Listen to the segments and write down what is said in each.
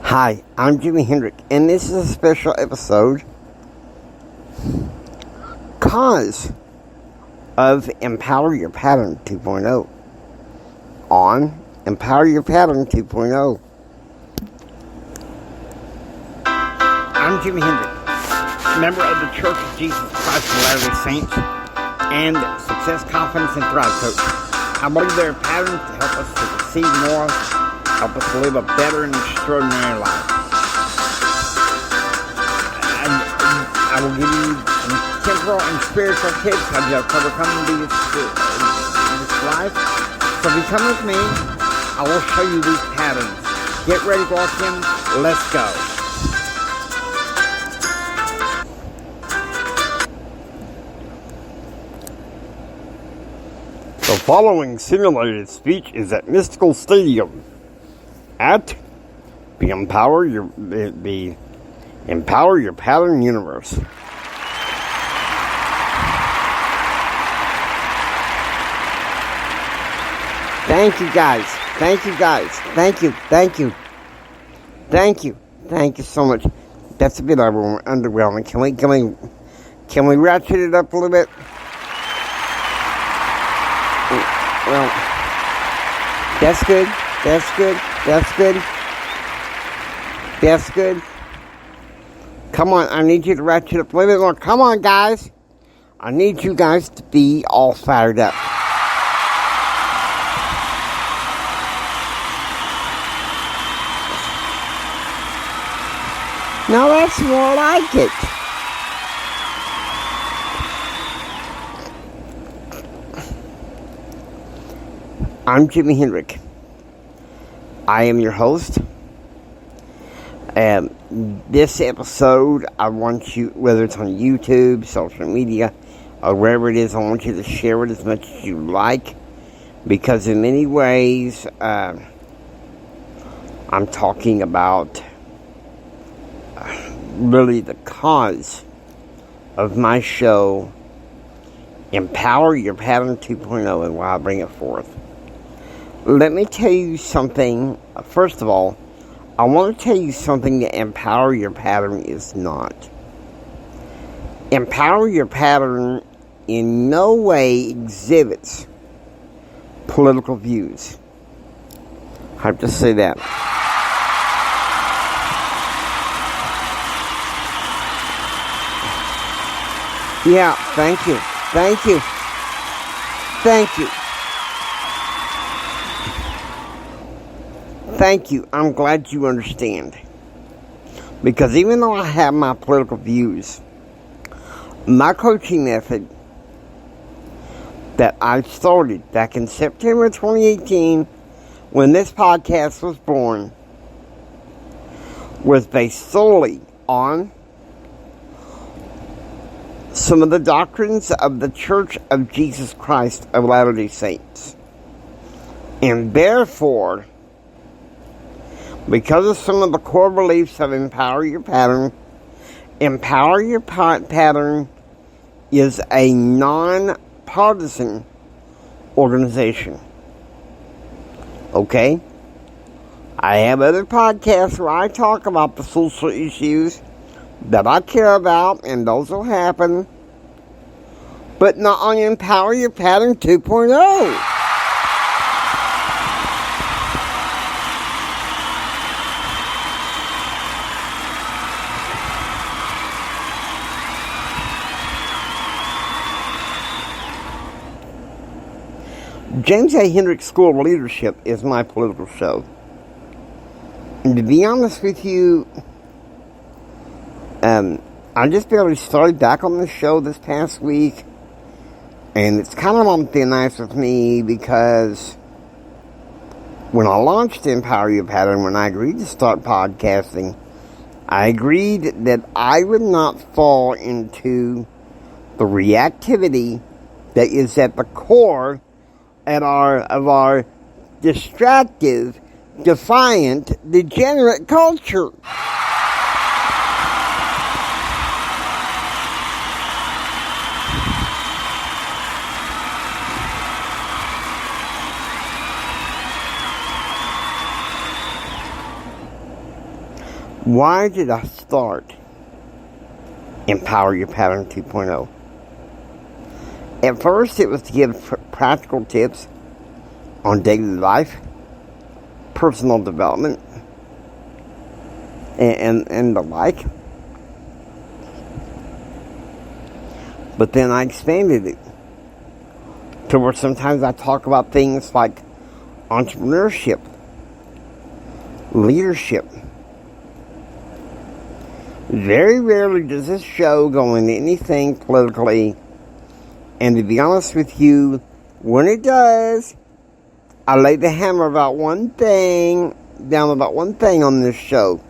Hi, I'm Jimi Hendrix, and this is a special episode because of Empower Your Pattern 2.0 on Empower Your Pattern 2.0. I'm Jimi Hendrix, member of the Church of Jesus Christ of Latter-day Saints and Success, Confidence, and Thrive Coach. I believe there are patterns to help us to receive more, help us to live a better and extraordinary life. I will give you some temporal and spiritual tips how to overcome this life. So if you come with me, I will show you these patterns. Get ready to walk in. Let's go. The following simulated speech is at Mystical Stadium at the Empower Your Pattern Universe. Thank you guys. Thank you guys. Thank you. Thank you. Thank you. Thank you so much. That's a bit underwhelming. Can we ratchet it up a little bit? Well, that's good. That's good. That's good. That's good. Come on, I need you to ratchet up a little bit more. Come on, guys. I need you guys to be all fired up. Now that's more like it. I'm Jimi Hendrix. I am your host. This episode, I want you, whether it's on YouTube, social media, or wherever it is, I want you to share it as much as you like, because in many ways, I'm talking about really the cause of my show, Empower Your Pattern 2.0, and why I bring it forth. Let me tell you something. First of all, I want to tell you something that Empower Your Pattern is not. Empower Your Pattern in no way exhibits political views. I have to say that. Yeah, thank you. Thank you. Thank you. Thank you. I'm glad you understand. Because even though I have my political views, my coaching method that I started back in September 2018, when this podcast was born, was based solely on some of the doctrines of the Church of Jesus Christ of Latter-day Saints. And therefore, because of some of the core beliefs of Empower Your Pattern is a non-partisan organization. Okay? I have other podcasts where I talk about the social issues that I care about, and those will happen, but not on Empower Your Pattern 2.0. James A. Hendrix School of Leadership is my political show. And to be honest with you, I just barely started back on the show this past week, and it's kind of on thin ice with me because when I launched Empower Your Pattern, when I agreed to start podcasting, I agreed that I would not fall into the reactivity that is at the core of our distractive, defiant, degenerate culture. Why did I start Empower Your Pattern 2.0? At first, it was to give practical tips on daily life, personal development, and the like. But then I expanded it to where sometimes I talk about things like entrepreneurship, leadership. Very rarely does this show go into anything politically. And to be honest with you, when it does, I lay the hammer down about one thing on this show.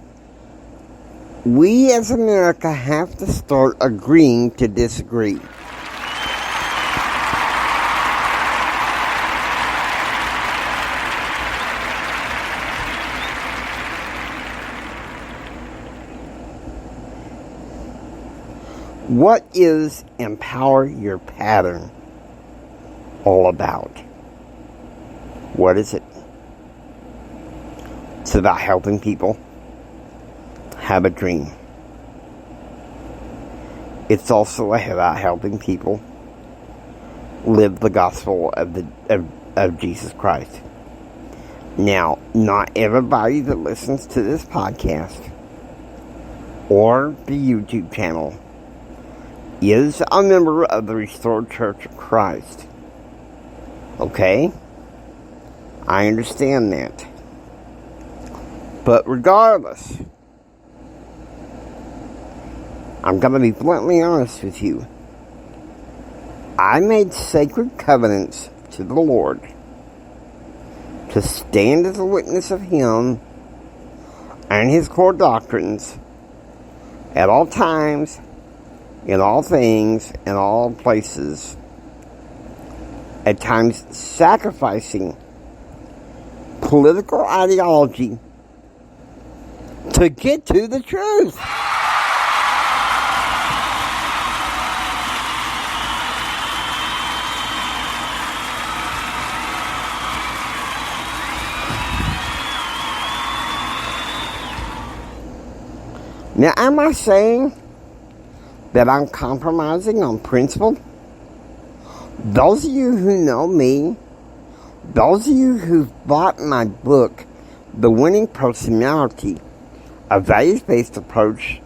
We as America have to start agreeing to disagree. What is Empower Your Pattern all about? What is it? It's about helping people have a dream. It's also about helping people live the gospel of Jesus Christ. Now, not everybody that listens to this podcast or the YouTube channel is a member of the Restored Church of Christ. Okay? I understand that. But regardless, I'm going to be bluntly honest with you. I made sacred covenants to the Lord to stand as a witness of Him and His core doctrines at all times, in all things, in all places, at times sacrificing political ideology to get to the truth. Now, am I saying that I'm compromising on principle? Those of you who know me, those of you who've bought my book, The Winning Personality, a values-based approach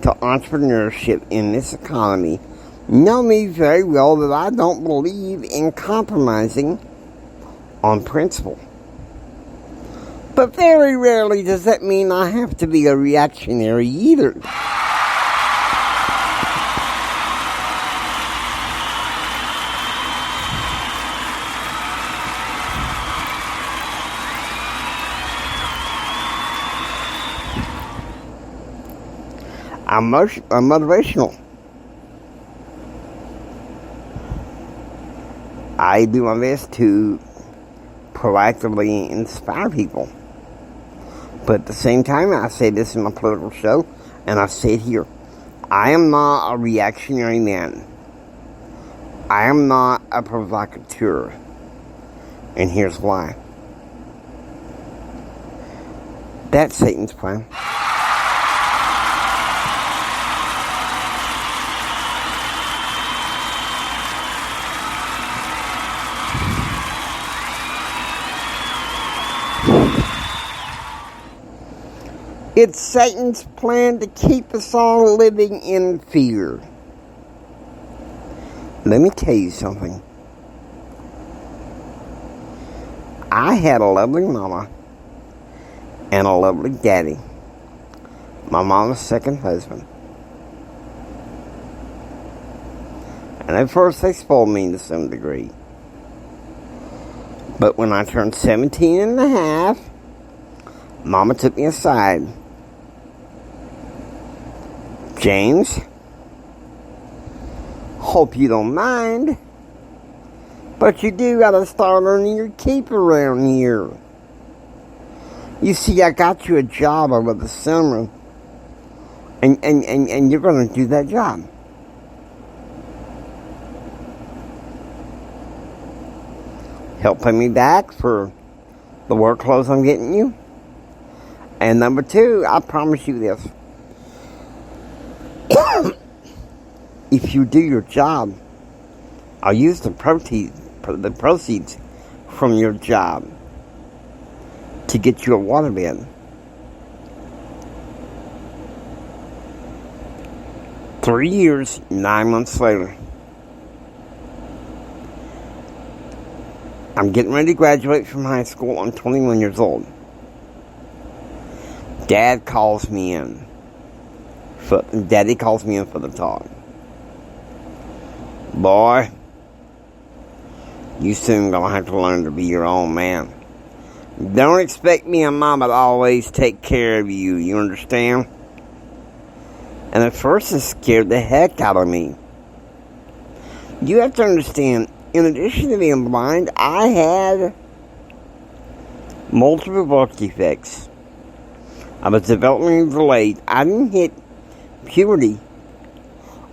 to entrepreneurship in this economy, know me very well that I don't believe in compromising on principle. But very rarely does that mean I have to be a reactionary either. I'm motivational. I do my best to proactively inspire people. But at the same time, I say this in my political show, and I say it here. I am not a reactionary man. I am not a provocateur. And here's why. That's Satan's plan. It's Satan's plan to keep us all living in fear. Let me tell you something. I had a lovely mama and a lovely daddy. My mama's second husband. And at first they spoiled me to some degree. But when I turned 17 and a half, Mama took me aside. James, hope you don't mind, but you do gotta start earning your keep around here. You see, I got you a job over the summer, and you're gonna do that job. Help pay me back for the work clothes I'm getting you, And number two, I promise you this. If you do your job, I'll use the proceeds from your job to get you a waterbed. 3 years, 9 months later, I'm getting ready to graduate from high school. I'm 21 years old. Dad calls me in. Daddy calls me in for the talk. Boy, you soon gonna have to learn to be your own man. Don't expect me and Mama to always take care of you. You understand? And at first it scared the heck out of me. You have to understand, in addition to being blind, I had multiple birth defects. I was developmentally delayed. I didn't hit puberty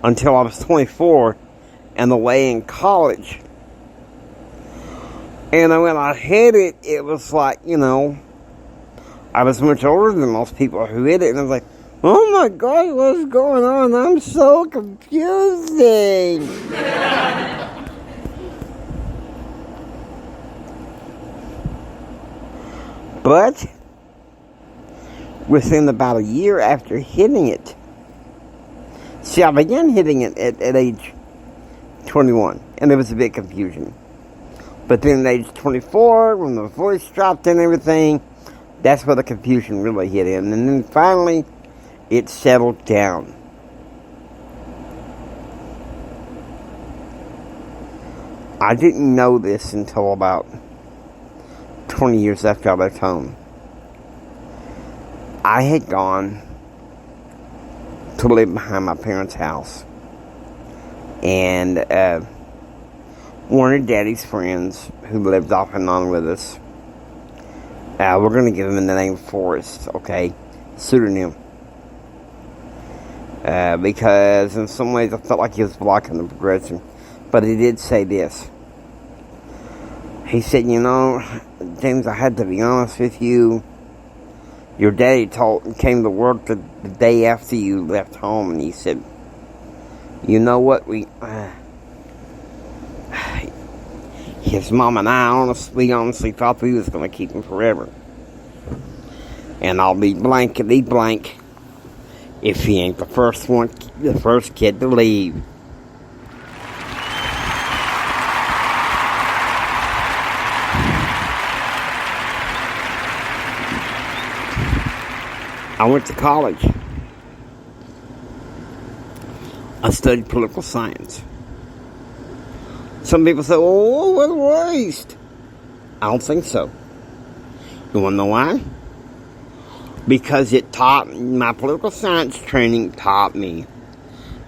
until I was 24 and away in college. And when I hit it, it was like, I was much older than most people who hit it. And I was like, oh my God, what's going on? I'm so confusing. But within about a year after hitting it, see, I began hitting it at age 21, and there was a bit of confusion. But then at age 24, when the voice dropped and everything, that's where the confusion really hit in. And then finally, it settled down. I didn't know this until about 20 years after I left home. I had gone to live behind my parents' house. And one of Daddy's friends who lived off and on with us, we're going to give him the name Forrest, okay? Pseudonym. Because in some ways I felt like he was blocking the progression. But he did say this. He said, James, I had to be honest with you. Your daddy came to work the day after you left home, and he said, you know what, his mom and I honestly thought we was going to keep him forever. And I'll be blankety blank if he ain't the first kid to leave. I went to college. I studied political science. Some people say, oh, what a waste. I don't think so. You want to know why? Because my political science training taught me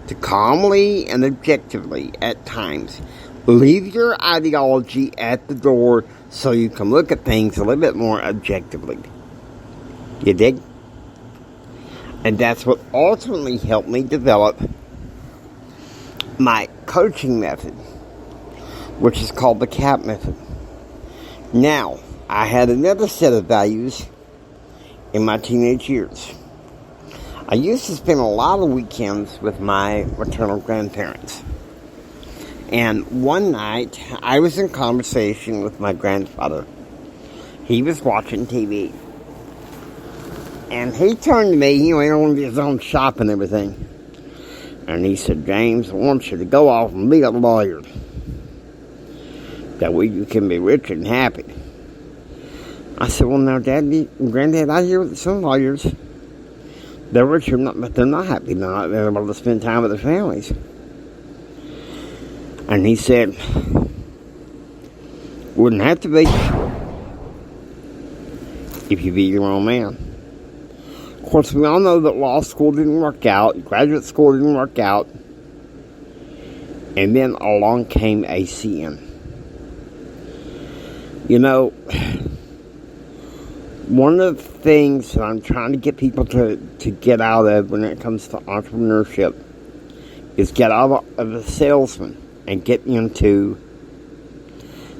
to calmly and objectively, at times, leave your ideology at the door so you can look at things a little bit more objectively. You dig? And that's what ultimately helped me develop my coaching method, which is called the CAP method. Now, I had another set of values in my teenage years. I used to spend a lot of weekends with my maternal grandparents. And one night, I was in conversation with my grandfather. He was watching TV. And he turned to me, he went on to his own shop and everything. And he said, James, I want you to go off and be a lawyer. That way you can be rich and happy. I said, well, now, Granddad, I hear that some lawyers, they're rich, but they're not happy. They're not able to spend time with their families. And he said, wouldn't have to be if you be your own man. Of course, we all know that law school didn't work out, graduate school didn't work out, and then along came ACN. One of the things that I'm trying to get people to get out of when it comes to entrepreneurship is get out of the salesman and get into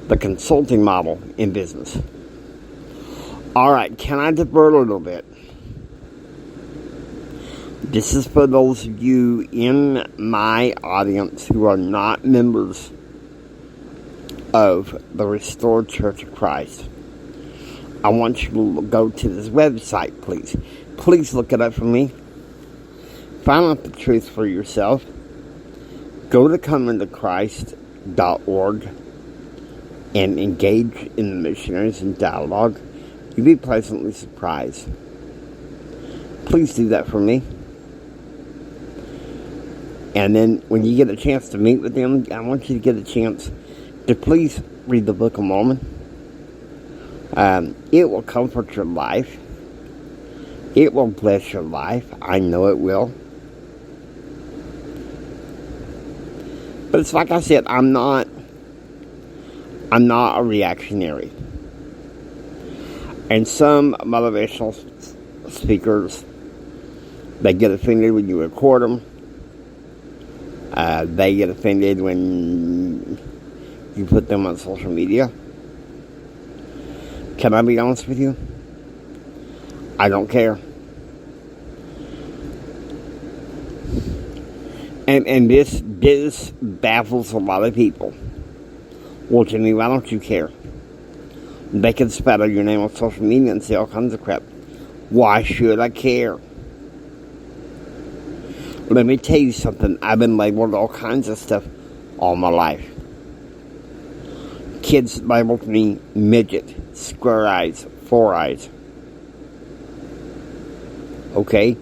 the consulting model in business. Alright, can I divert a little bit? This is for those of you in my audience who are not members of the Restored Church of Christ. I want you to go to this website, please. Please look it up for me. Find out the truth for yourself. Go to comingtochrist.org and engage in the missionaries and dialogue. You'll be pleasantly surprised. Please do that for me. And then when you get a chance to meet with them, I want you to get a chance to please read the Book of Mormon. It will comfort your life. It will bless your life. I know it will. But it's like I said, I'm not a reactionary. And some motivational speakers, they get offended when you record them. They get offended when you put them on social media. Can I be honest with you? I don't care. And this baffles a lot of people. Well, Jimmy, why don't you care? They can spatter your name on social media and say all kinds of crap. Why should I care? Let me tell you something. I've been labeled all kinds of stuff all my life. Kids labeled me midget, square eyes, four eyes. Okay?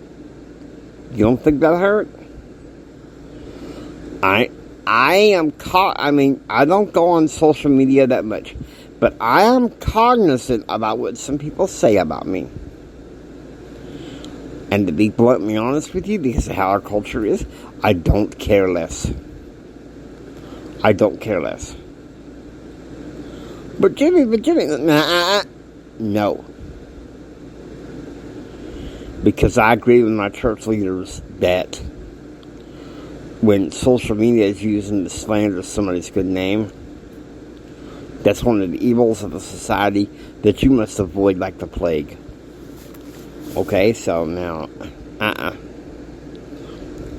You don't think that hurt? I don't go on social media that much, but I am cognizant about what some people say about me. And to be bluntly honest with you, because of how our culture is, I don't care less. I don't care less. But Jimmy, no. Because I agree with my church leaders that when social media is used to slander somebody's good name, that's one of the evils of a society that you must avoid like the plague. Okay, so now,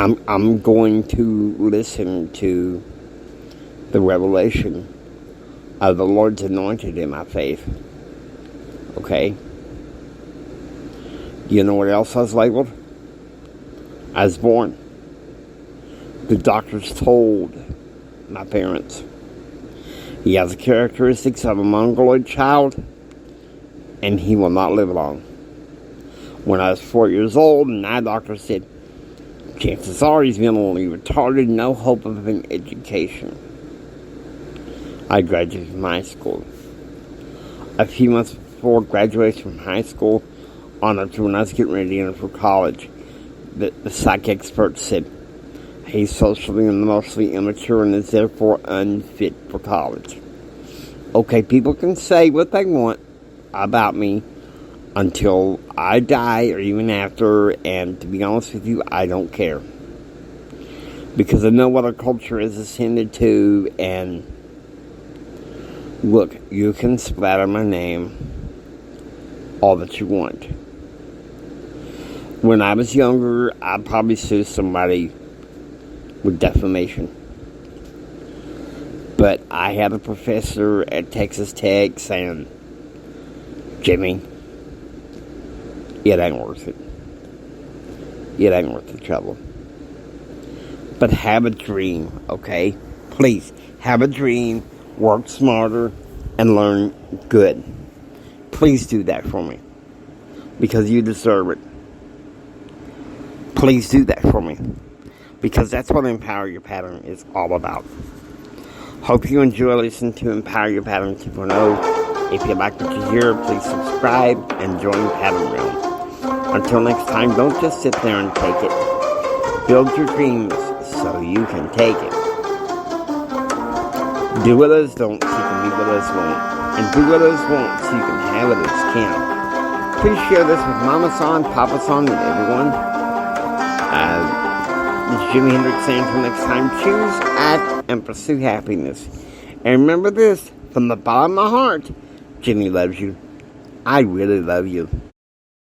I'm going to listen to the revelation of the Lord's anointed in my faith. Okay? You know what else I was labeled? I was born. The doctors told my parents he has the characteristics of a mongoloid child and he will not live long. When I was 4 years old, and my doctor said, chances are he's mentally retarded, no hope of an education. I graduated from high school. A few months before graduation from high school, on up to when I was getting ready to enter for college, the psych expert said, he's socially and emotionally immature and is therefore unfit for college. Okay, people can say what they want about me until I die or even after, and to be honest with you, I don't care. Because I know what our culture is ascended to, and look, you can splatter my name all that you want. When I was younger, I'd probably sue somebody with defamation. But I had a professor at Texas Tech saying, Jimmy, it ain't worth it. It ain't worth the trouble. But have a dream, okay? Please, have a dream, work smarter, and learn good. Please do that for me. Because you deserve it. Please do that for me. Because that's what Empower Your Pattern is all about. Hope you enjoy listening to Empower Your Pattern 2.0. If you like what you hear, please subscribe and join Pattern Realm. Until next time, don't just sit there and take it. Build your dreams so you can take it. Do what others don't so you can be what others won't. And do what others won't so you can have what others can. Please share this with Mama San, Papa San, and everyone. This is Jimi Hendrix saying until next time, choose, act, and pursue happiness. And remember this, from the bottom of my heart, Jimmy loves you. I really love you.